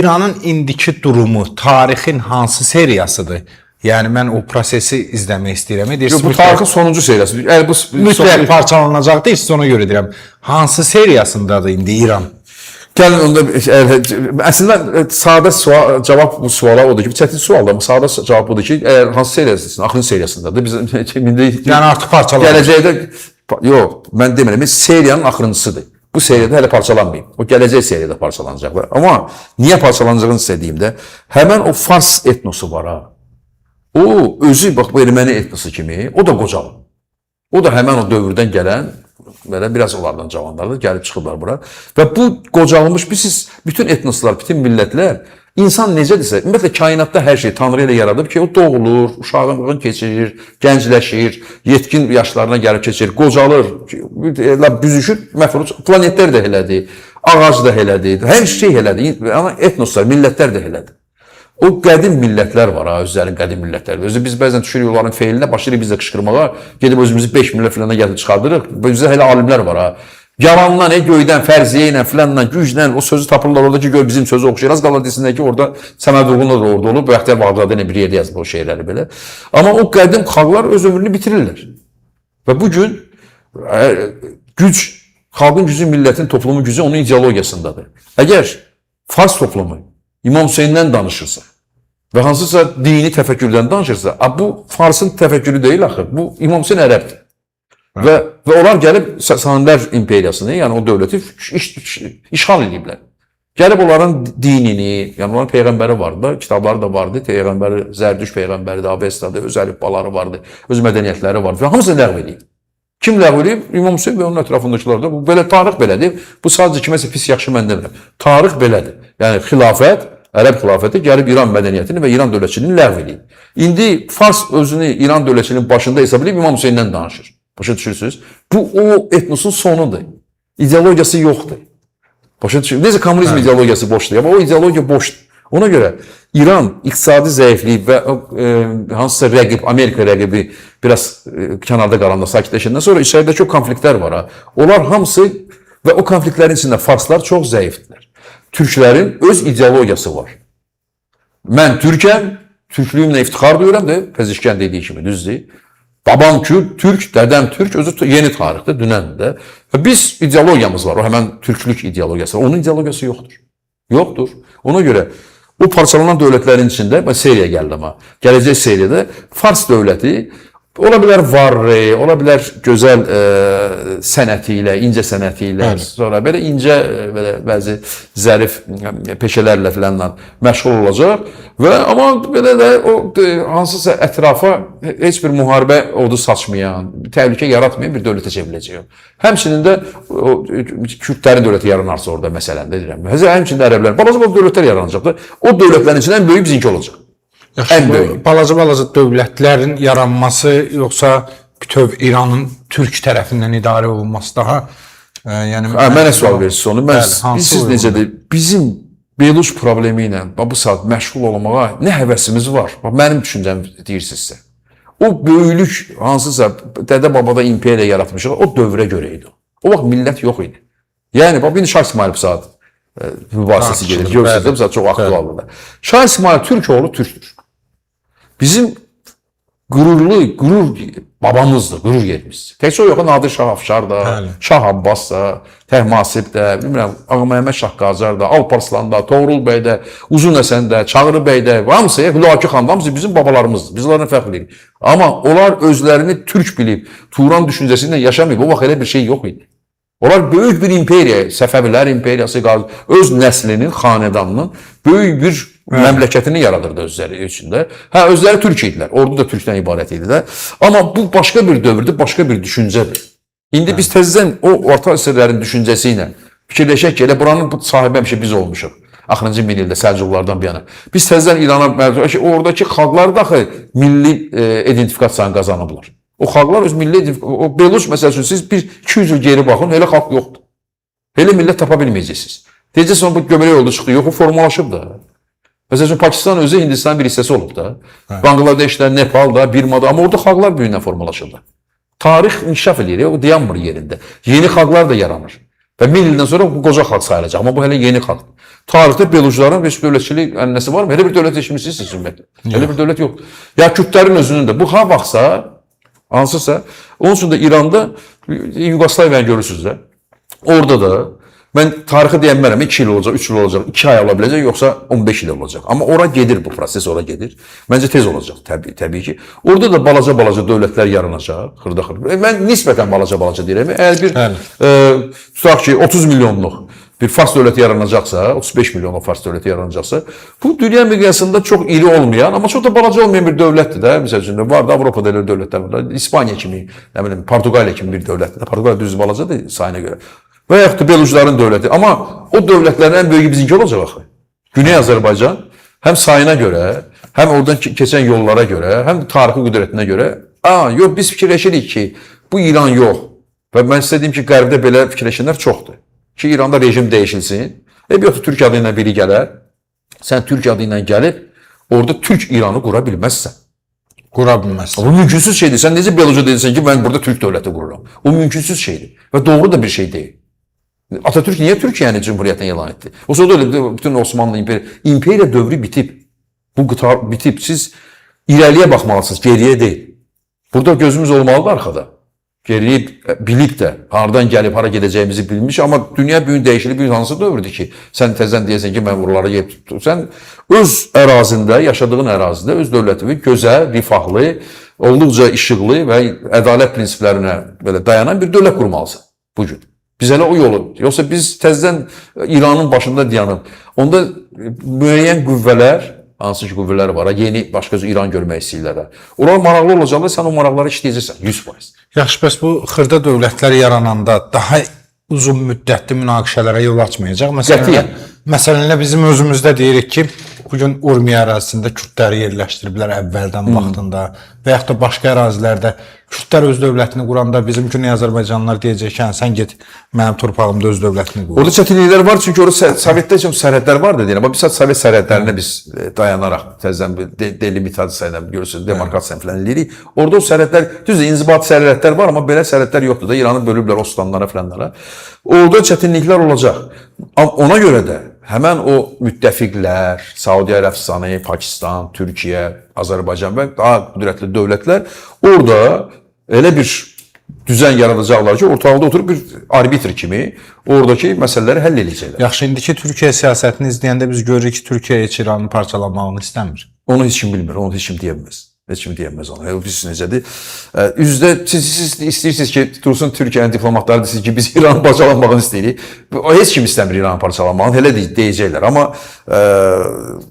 İranın indiki durumu tarixin hansı seriyasıdır? Yəni mən o prosesi izləmək istəyirəm. Yox, bu tarixin sonuncu seriyası. Yəni bu mütləq parçalanacaq deyil, siz ona görə deyirəm. Hansı seriyasındadır indi İran? Gəlin onda əslində sadə sual, cavab bu suala odur ki, çətin sualdır, amma sadə cavab odur ki, əgər hansı seriyasındadır, axırıncı seriyasındadır. Biz yəni artıq parçalanacaq. Gələcəkdə yox, mən demirəm, seriyanın axırıncısıdır. Bu seriyada hələ parçalanmayıb. O gələcək seriyada parçalanacaq. Amma niyə parçalanacağını istədiyimdə, həmən o Fars etnosu var ha. O özü bax bu erməni etnosu kimi, o da qocalır. O da həmən o dövrdən gələn, belə biraz onlardan cavanlardır, gəlib çıxıblar bura. Və bu qocalmış, siz bütün etnoslar, bütün millətlər, insan necədirsə, ümumiyyətlə kainatda hər şey Tanrı ilə yaradıb ki, o doğulur, uşağın keçirir, gəncləşir, yetkin yaşlarına gəlib keçir, qocalır, büzüşür, məfruz, planetlər də elədir, ağac da elədir, hər şey elədir, etnoslar, millətlər də elədir. O qədim millətlər var ha, özlərinin qədim millətləri. Özü biz bəzən düşürük onların feilinə, başlayırıq biz də qışqırmağa, gedib özümüzü 5 millət filana gəlib çıxardırıq. Bizdə hələ alimlər var ha. Yalandan, göydən, fərziyə ilə, filanla, güclə o sözü tapırlar orada ki, gör bizim sözü oxşayır. Az qala desinlər ki, orada Səməd Vurğunla da orada olub, Bəxtiyar Bağdadi ilə bir yerdə yazıb o şeyləri belə. Amma o qədim xalqlar öz ömrünü bitirirlər. Və bugün güc, xalqın gücü, millətin, toplumun gücü onun ideologiyasındadır. Əgər Fars toplumu İmam Hüseyndən danışırsa və hansısa dini təfəkkürdən danışırsa, bu Farsın təfəkkürü deyil axı, bu İmam Hüseyn ərəbdir. Və onlar gəlib Sasanilər imperiyasını, yəni o dövləti işğal ediblər. Gəlib onların dinini, yəni onların peyğəmbəri vardı, kitabları da vardı, peyğəmbəri, Zərdüş peyğəmbəridir, Avestadır, öz əlifbaları vardı, öz mədəniyyətləri vardı və hamısını ləğv edib. Kim ləğv edib? İmam Hüseyn və onun ətrafındakılar da. Bu belə tarix belədir. Bu sadəcə kiməsə pis yaxşı mən demirəm. Tarix belədir. Yəni xilafət, ərəb xilafəti gəlib İran mədəniyyətini və İran dövlətçiliyini ləğv edib. İndi Fars özünü İran dövlətçiliyinin başında hesab edib İmam Hüseyndən danışır. Başa düşürsünüz? Bu o etnosun sonudur. İdeologiyası yoxdur. Başa düşürsünüz? Necə kommunizm ideologiyası boşdur, amma o ideologiya boşdur. Ona görə İran iqtisadi zəifliyi və hansısa rəqib, Amerika rəqibi biraz kənarda qalanda, sakitləşəndən sonra içəridəki o konfliktlər var ha. Onlar hamısı və o konfliktlərin içində Farslar çox zəifdirlər. Türklərin öz ideologiyası var. Mən türkəm, türklüyümlə iftixar duyuram da, Pezişkən dediyi kimi düzdür. Babam türk, dədəm türk, özü yeni tarixdir, dünəndir. Və biz ideologiyamız var, o həmən türklük ideologiyası. Onun ideologiyası yoxdur. Yoxdur. Ona görə o parçalanan dövlətlərin içində, seriya gəldi amma, gələcək seriyada Fars dövləti ola bilər varlı, ola bilər gözəl sənəti ilə, incə sənəti ilə, sonra belə incə, bəzi zərif peşələrlə filanla məşğul olacaq və amma belə də o hansısa ətrafa heç bir müharibə odu saçmayan, təhlükə yaratmayan bir dövlətə çevriləcək. Həmçinin də Kürdlərin dövləti yaranarsa orada məsələn də deyirəm. Həmçinin də ərəblər, balaca dövlətlər yaranacaqdır. O dövlətlərin içində ən böyük bizimki olacaq. Balaca dövlətlərin yaranması yoxsa bütöv İranın türk tərəfindən idarə olunması daha mənə sual verirsiniz onu. Siz necədir? Bizim Beluş problemi ilə bu saat məşğul olmağa nə həvəsimiz var? Mənim düşüncəm deyirsinizsə. O böyülük hansısa dədə-babada imperiya yaratmışıq, o dövrə görə idi. O vaxt millət yox idi. Yəni, indi Şah İsmail bu saat mübahisəsi gedir. Görsünüz, bu saat çox aktualdır. Şah İsmail Türk oğlu Türkdür. Bizim qürur babamızdır, qürur yerimiz. Təkcə o yox, Nadir Şah Afşar da, Şah Abbas da, Təhmasib də, bilmirəm, Ağa Məhəmməd Şah Qacar da, Alparslan da, Toğrul bəy də, Uzun Həsən də, Çağrı bəy də, hamısı, Hülaki xan da, hamısı bizim babalarımızdır. Biz onlarla fəxr edirik. Amma onlar özlərini türk bilib, Turan düşüncəsində yaşamayıb, o vaxt elə bir şey yox idi. Onlar böyük bir imperiya, Səfəvilər imperiyası, öz nəslinin, xanedanının böyük bir məmləkətini yaradırdı özləri içində. Özləri türk idilər, ordu da türkdən ibarət idi də. Amma bu başqa bir dövrdür, başqa bir düşüncədir. İndi biz təzədən o orta əsrlərin düşüncəsi ilə fikirləşək ki, elə buranın sahibi həmişə biz olmuşuq. Axırıncı min ildə Səlcuqlardan bir yana. Biz təzədən İrana, oradakı xalqlar daxı milli identifikasiyanı qazanıblar. O xalqlar öz milli identifikasiyanı, o Beluş məsəl üçün siz 200 il geri baxın, elə xalq yoxdur. Elə millət tapa bilməyəcəksiniz. Deyəcəksiniz, bu gömülək yolda çıxdı, yox, o formalaşıb da. Məsələn, Pakistan özü Hindistanın bir hissəsi olub da. Bangladeşdə, Nepalda, Birmada, amma orada xalqlar böyüyündən formalaşırlar. Tarix inkişaf edir, o dayanmır yerində. Yeni xalqlar da yaranır. Və 1000 ildən sonra bu qoca xalq sayılacaq, amma bu hələ yeni xalq. Tarixdə Belucların heç dövlətçilik ənənəsi varmı? Elə bir dövlət eşitmişsiniz ümumiyyətlə. Elə bir dövlət yox. Ya Kürtlərin özünün də bu ha vaxtsa hansısa onun üçün də İranda Yugoslaviyanı görürsünüz də. Orada da mən tarixi deyənmərəm 2 il olacaq, 3 il olacaq, 2 ay ola biləcək, yoxsa 15 il olacaq. Amma ora gedir bu proses, ora gedir. Məncə tez olacaq təbii ki. Orada da balaca dövlətlər yaranacaq, xırda. Mən nisbətən balaca deyirəm. Əgər bir tutaq ki 30 milyonluq bir Fars dövləti yaranacaqsa, 35 milyonluq Fars dövləti yaranacaqsa, bu dünya miqyasında çox iri olmayan, amma çox da balaca olmayan bir dövlətdir də. Məsəl üçün var da Avropada elə dövlətlər var da. İspaniya kimi, nə bilim, Portuqaliya kimi bir dövlətdir. Portuqaliya düz balacadır sayına görə. Və yaxud da Belucların dövləti. Amma o dövlətlərin ən böyüyü bizimki olacaq axı. Güney Azərbaycan həm sayına görə, həm oradan keçən yollara görə, həm tarixi qüdrətinə görə, yox biz fikirləşirik ki, bu İran yox. Və mən istədiyim ki, Qərbdə belə fikirləşənlər çoxdur. Ki İranda rejim dəyişilsin. Yoxsa Türk adı ilə biri gələr. Sən Türk adı ilə gəlib orada Türk İranı qura bilməzsən. Qura bilməzsən. Bu mümkünsüz şeydir. Sən necə Beluca deyirsən ki, mən burada Türk dövləti qururam. O mümkünsüz şeydir və doğru da bir şey deyil. Atatürk niyə Türkiyəni Cumhuriyyətini elan etdi? O sırada öyle bütün Osmanlı imperiya dövrü bitib. Bu qıta bitib. Siz irəliyə baxmalısınız, geriyə deyil. Burada gözümüz olmalıdır arxada. Geriyə bilib də, haradan gəlib, hara gedəcəyimizi bilmiş, amma dünya büyün dəyişili bir hansı dövrdür ki, sən təzən deyəsən ki, mən buraları yeyib tutdum. Sən öz ərazində, yaşadığın ərazidə öz dövlətini gözəl, rifahlı, olduqca işıqlı və ədalət prinsiplərinə belə dayanan bir dövlət qurmalısan bugün. Biz elə o yolu, yoxsa biz təzdən İranın başında dayanıb, onda müəyyən qüvvələr, hansı ki qüvvələr var, yeni başqa İran görmək istəyirlər. Onlar maraqlı olacaqlar, sən o maraqları işləyəcəksən, 100%. Yaxşı, bəs bu xırda dövlətlər yarananda daha uzun müddətli münaqişələrə yol açmayacaq. Məsələn, bizim özümüzdə deyirik ki, bugün Urmiya ərazisində Kürdləri yerləşdiriblər əvvəldən vaxtında və yaxud da başqa ərazilərdə Kürdlər öz dövlətini quranda bizim Güney Azərbaycanlılar deyəcək ki, sən get mənim torpağımda öz dövlətini qur. Orada çətinliklər var, çünki orada Sovetdə üçün sərhədlər vardı deyirəm. Amma biz Sovet sərhədlərinə biz dayanaraq təzən delimitasiya ilə görürsünüz, demarkasiya falan eləyirik. Orada o sərhədlər, düzdür, inzibati sərhədlər var, amma belə sərhədlər yoxdur da. İranı bölüblər ostanlara falanlara. Orada çətinliklər olacaq. Ona görə də həmən o müttəfiqlər, Saudi Ərəbistanı, Pakistan, Türkiyə, Azərbaycan və daha qüdrətli dövlətlər orada elə bir düzen yaradacaqlar ki, ortalıqda oturub bir arbitr kimi oradakı məsələləri həll edəcəklər. Yaxşı, indiki Türkiyə siyasətini izləyəndə biz görürük ki, Türkiyə heç İranı parçalanmağını istəmir. Onu heç kim bilmir, onu heç kim deyəməz. Heç kim deyəməz onu. Biz necədir? Üzdə siz istəyirsiniz ki, dursun Türkiyənin diplomatları desin ki, biz İranın parçalanmağını istəyirik. Heç kim istəmir İranın parçalanmağını, elə deyəcəklər. Amma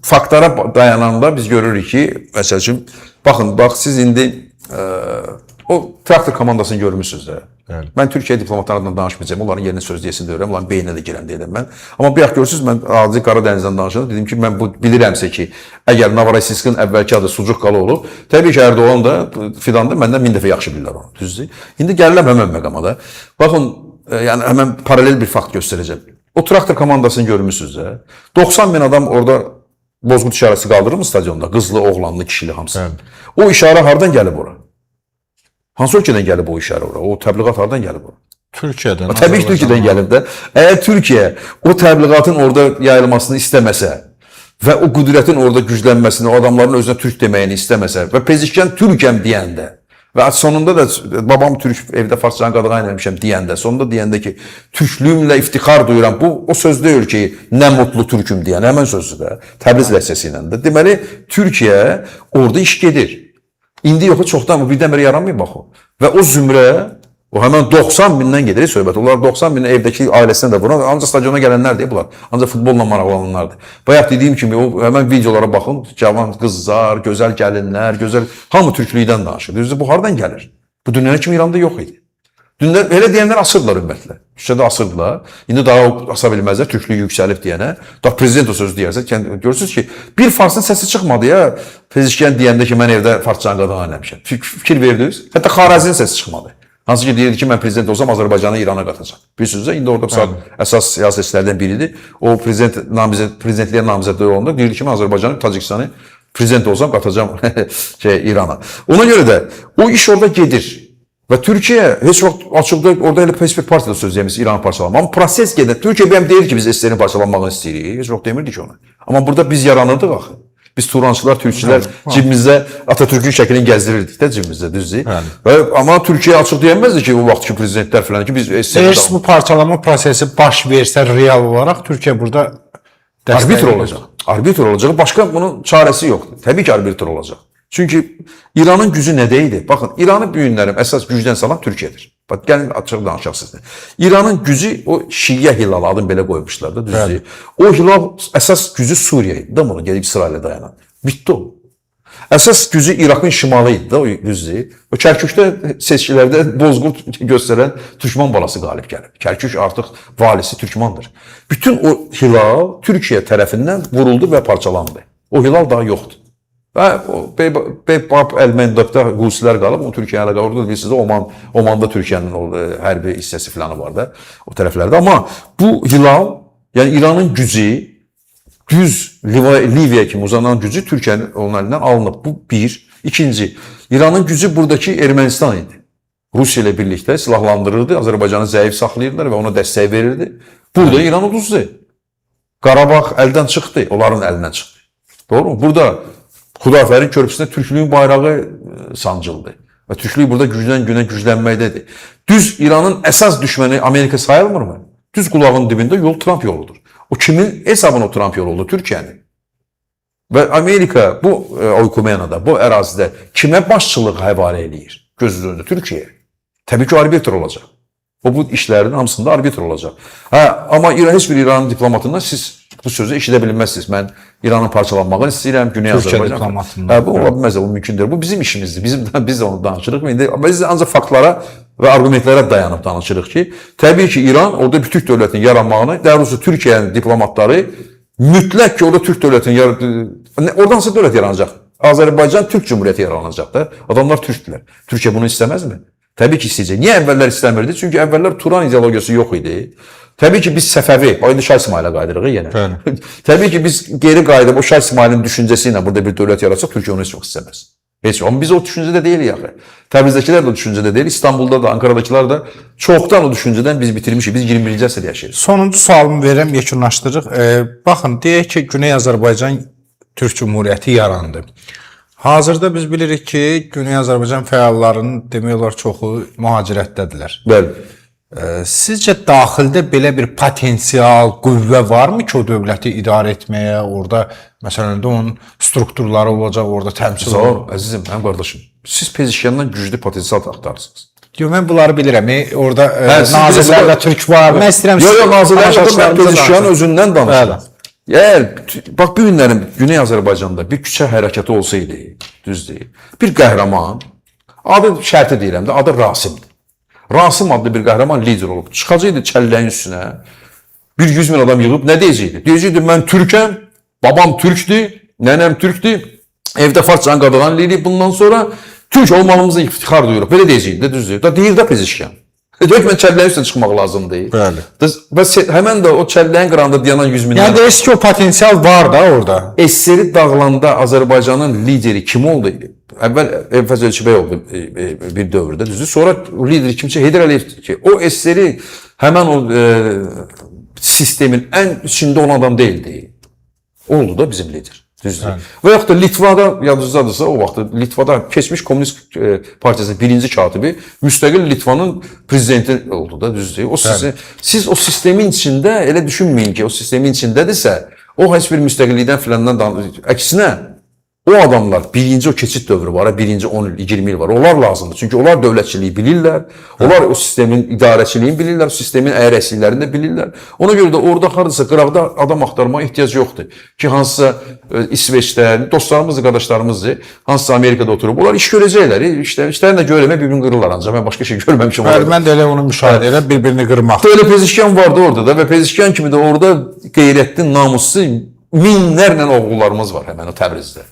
faktlara dayananda biz görürük ki, məsəl üçün, bax siz indi o traktor komandasını görmüşsünüz də. Bəli. Mən Türkiyə diplomatlarından danışmayacağım. Onların yerinə söz deyəsin deyirəm. Onların beyninə də girən deyirəm mən. Amma bir görürsünüz, mən adi Qaradənizdən danışanda dedim ki, mən bu bilirəmsə ki, əgər Novorossiyskın əvvəlki adı Sucuk qalı olub, təbii ki, Erdoğan da Fidan da məndən 1000 dəfə yaxşı bilirlər onu. Düzdür? İndi gəlirəm həmən məqamada. Baxın, yəni həmən paralel bir fakt göstərəcəm. O traktor komandasını görmüşsünüz də. 90 bin adam orada bozqurt işarəsi qaldırır mı stadionda? Qızlı, oğlanlı, kişili hamısı. O işarə hardan gəlib ora? Hansı ölkədən gəlib o işarə ora? O təbliğat hardan gəlib ora? Türkiyədən. Təbii ki, Türkiyədən gəlib də. Əgər Türkiyə o təbliğatın orada yayılmasını istəməsə və o qüdrətin orada güclənməsini, o adamların özünə Türk deməyini istəməsə və Pezişkən Türkəm deyəndə və sonunda da babam Türk, evdə farscan qadağan eləmişəm deyəndə, sonunda deyəndə ki, Türklüyümlə iftixar duyuram. Bu o söz deyil ki, nə mutlu Türküm deyən, həmən sözdür də. Təbriz ləhcəsi ilə də. Deməli, Türkiyə orada iş gedir. İndi yoxsa çoxdan bu birdən-birə yaranmayıb bax o. Və o zümrə, o həmən 90 bindən gedir söhbət. Onlar 90 binin evdəki ailəsinə də vuran, ancaq stadiona gələnlər deyil bunlar. Ancaq futbolla maraqlananlardır. Bayaq dediyim kimi, o həmən videolara baxın, cavan qızlar, gözəl gəlinlər, gözəl, hamı türklükdən danışır. Düzdür, bu hardan gəlir? Bu dünyada kimi İranda yox idi. Dündən elə deyənlər asırdılar ümumiyyətlə. Küçədə asırdılar. İndi daha asa bilməzlər, türklük yüksəlib deyənə. Daha prezident o sözü deyərsə, görürsünüz ki, bir farsın səsi çıxmadı ya, Pezişkən deyəndə ki, mən evdə farscan qadağan eləmişəm. Fikir verdiniz? Hətta Xarazinin səsi çıxmadı. Hansı ki, deyirdi ki, mən prezident olsam Azərbaycanı İrana qatacaq. Bilirsiniz, indi orada əsas siyasetçilərdən biridir. O prezidentliyə namizədləri olanda deyirdi ki, mən Azərbaycanı, Tacikistanı prezident olsam qatacağım İrana. Ona görə də o iş orada gedir. Və Türkiyə heç vaxt açıqda orada elə heç bir partiyada söz demiş İranı parçalamaq. Amma proses gedir. Türkiyə bəyəm deyir ki, biz SSR-ni parçalanmağı istəyirik. Heç vaxt demirdik ki onu. Amma burada biz yaranırdıq axı. Biz Turançılar, Türkçülər cibimizdə Atatürk'ün şəklini gəzdirirdik də cibimizdə, düzdür? Amma Türkiyə açıq deyəməzdi ki, o vaxtki prezidentlər falan ki, biz Eğer bu parçalama prosesi baş versə real olarak Türkiye burada arbitr olacaq. Arbitr olacaq. Başqa bunun çarəsi yoxdur. Təbii ki, arbitr olacaq. Çünki İranın gücü nədə idi? Baxın, İranı bu günlərim əsas gücdən salan Türkiyədir. Bax, gəlin açıq danışaq sizlə. İranın gücü o Şiyə hilalı adını belə qoymuşlar da, düzdür? O hilal əsas gücü Suriya idi. Da bunu gedib İsraillə dayanan. Bitdi o. Əsas gücü İraqın şimalı idi da, o düzdür. O Kərkükdə seçkilərdə bozqurt göstərən Türkman balası qalib gəlib. Kərkük artıq valisi Türkmandır. Bütün o hilal Türkiyə tərəfindən vuruldu və parçalandı. O hilal daha yoxdur. Və Bab Əl-Məndəbdə Husilər qalıb, o Türkiyəyə qalıb, orada bilirsiniz, Omanda Türkiyənin hərbi hissəsi falan var da, o tərəflərdə. Amma bu hilal, yəni İranın gücü, düz Liviya kimi uzanan gücü Türkiyənin onun əlindən alınıb. Bu bir. İkinci, İranın gücü buradakı Ermənistan idi. Rusiya ilə birlikdə silahlandırırdı, Azərbaycanı zəif saxlayırdılar və ona dəstək verirdi. Burada İran uduzdu. Qarabağ əldən çıxdı, onların əlindən çıxdı. Doğru mu? Burada Xudafərin körpüsündə türklüyün bayrağı sancıldı. Və türklük burada gücdən günə güclənməkdədir. Düz İranın əsas düşməni Amerika sayılmırmı? Düz qulağın dibində yol Trump yoludur. O kimin hesabına o Trump yolu oldu? Türkiyənin. Və Amerika bu Oykumenada, bu ərazidə kimə başçılıq həvalə eləyir? Gözünüz önündə Türkiyə. Təbii ki, arbitr olacaq. O bu işlərin hamısında arbitr olacaq. Amma heç bir İranın diplomatından siz bu sözü eşidə bilməzsiniz. Mən İranın parçalanmağını istəyirəm, Güney Azərbaycan. Bu ola bilməz, bu mümkündür. Bu bizim işimizdir. Biz də onu danışırıq. Biz ancaq faktlara və argumentlərə dayanıb danışırıq ki, təbii ki, İran orada bir Türk dövlətinin yaranmağını, daha doğrusu Türkiyənin diplomatları mütləq ki, orada Türk dövlətinin oradan hansı dövlət yaranacaq? Azərbaycan Türk Cumhuriyyəti yaranacaq da. Adamlar Türkdülər. Türkiyə bunu istəməzmi? Təbii ki, istəyəcək. Niyə əvvəllər istəmirdi? Çünki əvvəllər Turan ideologiyası yox idi. Təbii ki, biz Səfəvi, indi Şah İsmailə qayıdırıq yenə. Təbii ki, biz geri qayıdıb o Şah İsmailin düşüncəsi ilə burada bir dövlət yaratsaq, Türkiyə onu heç çox istəməz. Heç. Amma biz o düşüncədə deyilik axı. Təbrizdəkilər də o düşüncədə deyil, İstanbulda da, Ankara'dakılar da çoxdan o düşüncədən biz bitirmişik. Biz 21-ci əsrdə yaşayırıq. Sonuncu sualımı verirəm, yekunlaşdırırıq. Baxın, deyək ki, Güney Azərbaycan Türk Cumhuriyyəti yarandı. Hazırda biz bilirik ki, Güney Azərbaycan fəallarının demək olar çoxu mühacirətdədirlər. Bəli. Sizcə daxildə belə bir potensial, qüvvə varmı ki, o dövləti idarə etməyə, orada məsələn də onun strukturları olacaq, orada təmsil olacaq? Sağ ol, əzizim, mənim qardaşım. Siz Pezeşkandan güclü potensial axtarırsınız. Yox, mən bunları bilirəm. Orada nazirlərlə Türk var. Mən istəyirəm. Yox, nazirlərlə Pezeşkanın özündən danışıram. Əgər, bax, bu günlərin Güney Azərbaycanda bir küçə hərəkəti olsaydı, düzdür, bir qəhrəman, adı şərti deyirəm də, adı Rasimdir. Rasim adlı bir qəhrəman lider olub. Çıxacaqdı çəlləyin üstünə, bir 100 min adam yığıb, nə deyəcəkdi? Deyəcəkdi, mən Türkəm, babam Türkdür, nənəm Türkdür, evdə farscan qadağan eləyib bundan sonra Türk olmağımızı iftixar duyuruq. Belə deyəcəkdi də, düzdür. Da deyir də Pezeşkan. Deyək, mən çəlləyin üstünə çıxmaq lazımdır. Bəli. Və həmən də o çəlləyin qırağında dayanan 100 minlər... Yəni, eski o potensial var da orada. SSR dağılanda Azərbaycanın lideri kim oldu? Əvvəl Elfəz Elçibəy oldu bir dövrdə, düzdür. Sonra lideri kimsə Heydər Əliyev ki, o SSR-i həmən o sistemin ən içində olan adam deyildi. Oldu da bizim lider. Düzdür. Və yaxud da Litvada, yadınızdadırsa, o vaxt Litvada keçmiş Komünist Partiyasının birinci katibi müstəqil Litvanın prezidenti oldu da, düzdür. Siz o sistemin içində elə düşünməyin ki, o sistemin içindədirsə, o heç bir müstəqillikdən filandan əksinə, o adamlar, birinci o keçid dövrü var, birinci 10 il, 20 il var, onlar lazımdır. Çünki onlar dövlətçiliyi bilirlər, onlar o sistemin idarəçiliyini bilirlər, o sistemin əyrəsiklərini də bilirlər. Ona görə də orada haradasa qıraqda adam axtarmaya ehtiyac yoxdur. Ki, hansısa İsveçdə, dostlarımızdır, qardaşlarımızdır, hansısa Amerikada oturub, onlar iş görəcəklər, işlərini də görəmə bir-birini qırırlar ancaq, mən başqa şey görməmişim. Mən də elə onu müşahidə elə bir-birini qırmaq. Böyle Pezeşkan vardı orada da və Pezeşkan kimi də orada qeyrətli, namuslu minlərlə oğullarımız var həmən o Təbrizdə.